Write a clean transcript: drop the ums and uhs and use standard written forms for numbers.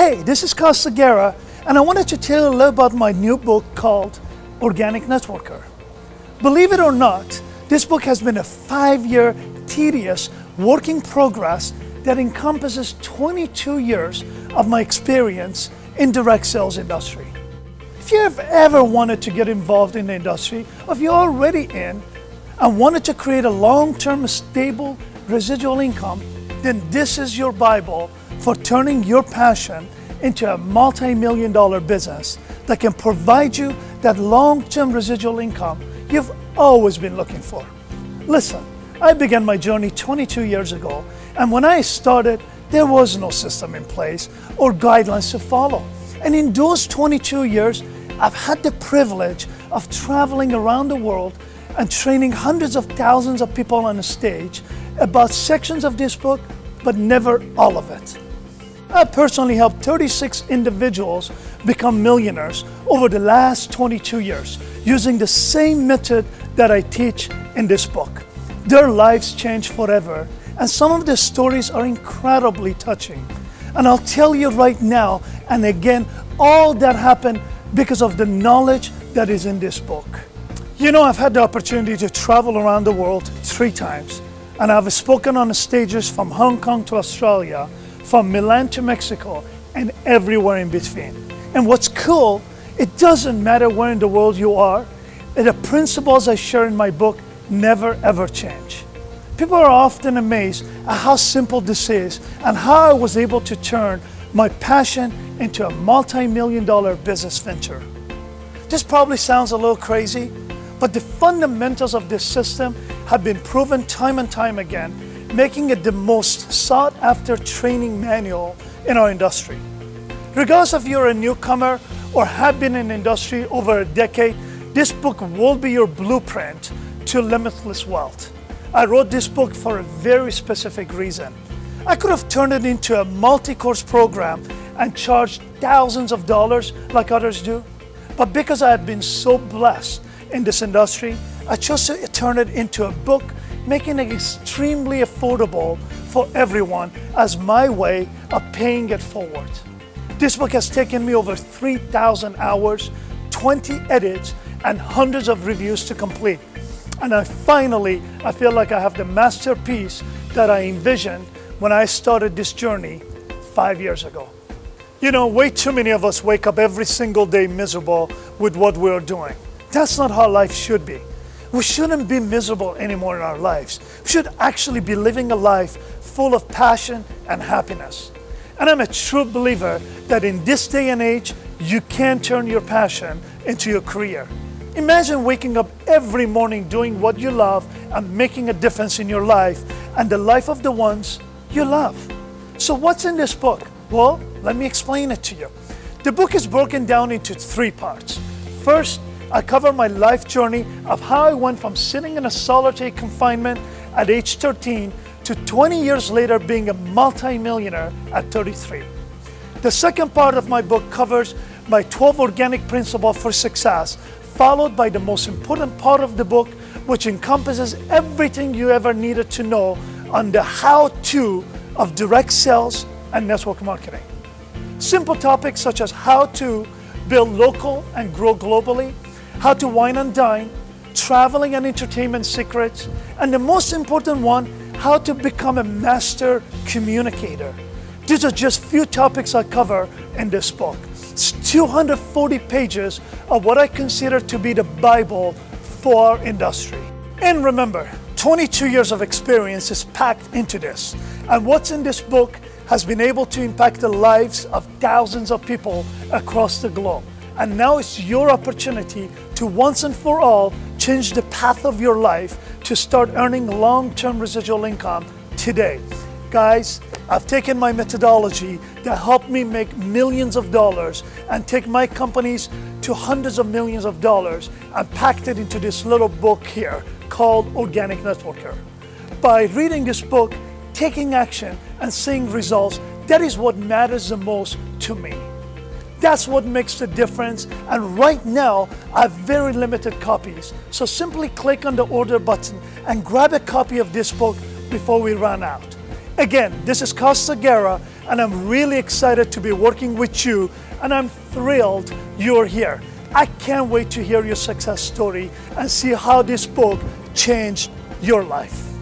Hey, this is Costa Guerra, and I wanted to tell you a little about my new book called Organic Networker. Believe it or not, this book has been a 5-year, tedious work in progress that encompasses 22 years of my experience in direct sales industry. If you have ever wanted to get involved in the industry, or if you're already in and wanted to create a long-term, stable, residual income, then this is your Bible for turning your passion into a multi-million-dollar business that can provide you that long-term residual income you've always been looking for. Listen, I began my journey 22 years ago, and when I started, there was no system in place or guidelines to follow. And in those 22 years, I've had the privilege of traveling around the world and training hundreds of thousands of people on a stage about sections of this book, but never all of it. I personally helped 36 individuals become millionaires over the last 22 years using the same method that I teach in this book. Their lives changed forever, and some of the stories are incredibly touching. And I'll tell you right now and again, all that happened because of the knowledge that is in this book. You know, I've had the opportunity to travel around the world 3 times, and I've spoken on the stages from Hong Kong to Australia, from Milan to Mexico, and everywhere in between. And what's cool, it doesn't matter where in the world you are, the principles I share in my book never ever change. People are often amazed at how simple this is and how I was able to turn my passion into a multi-million-dollar business venture. This probably sounds a little crazy, but the fundamentals of this system have been proven time and time again, making it the most sought-after training manual in our industry. Regardless if you're a newcomer or have been in the industry over a decade, this book will be your blueprint to limitless wealth. I wrote this book for a very specific reason. I could have turned it into a multi-course program and charged thousands of dollars like others do, but because I had been so blessed in this industry, I chose to turn it into a book, making it extremely affordable for everyone as my way of paying it forward. This book has taken me over 3,000 hours, 20 edits, and hundreds of reviews to complete. And I feel like I have the masterpiece that I envisioned when I started this journey 5 years ago. You know, way too many of us wake up every single day miserable with what we're doing. That's not how life should be. We shouldn't be miserable anymore in our lives. We should actually be living a life full of passion and happiness. And I'm a true believer that in this day and age, you can turn your passion into your career. Imagine waking up every morning doing what you love and making a difference in your life and the life of the ones you love. So what's in this book? Well, let me explain it to you. The book is broken down into 3 parts. First, I cover my life journey of how I went from sitting in a solitary confinement at age 13 to 20 years later being a multi-millionaire at 33. The second part of my book covers my 12 organic principles for success, followed by the most important part of the book, which encompasses everything you ever needed to know on the how-to of direct sales and network marketing. Simple topics such as how to build local and grow globally, how to wine and dine, traveling and entertainment secrets, and the most important one, how to become a master communicator. These are just few topics I cover in this book. It's 240 pages of what I consider to be the Bible for our industry. And remember, 22 years of experience is packed into this. And what's in this book has been able to impact the lives of thousands of people across the globe. And now it's your opportunity to once and for all change the path of your life to start earning long-term residual income today. Guys, I've taken my methodology that helped me make millions of dollars and take my companies to hundreds of millions of dollars and packed it into this little book here called Organic Networker. By reading this book, taking action and seeing results, that is what matters the most to me. That's what makes the difference, and right now I have very limited copies. So simply click on the order button and grab a copy of this book before we run out. Again, this is Costa Guerra, and I'm really excited to be working with you, and I'm thrilled you're here. I can't wait to hear your success story and see how this book changed your life.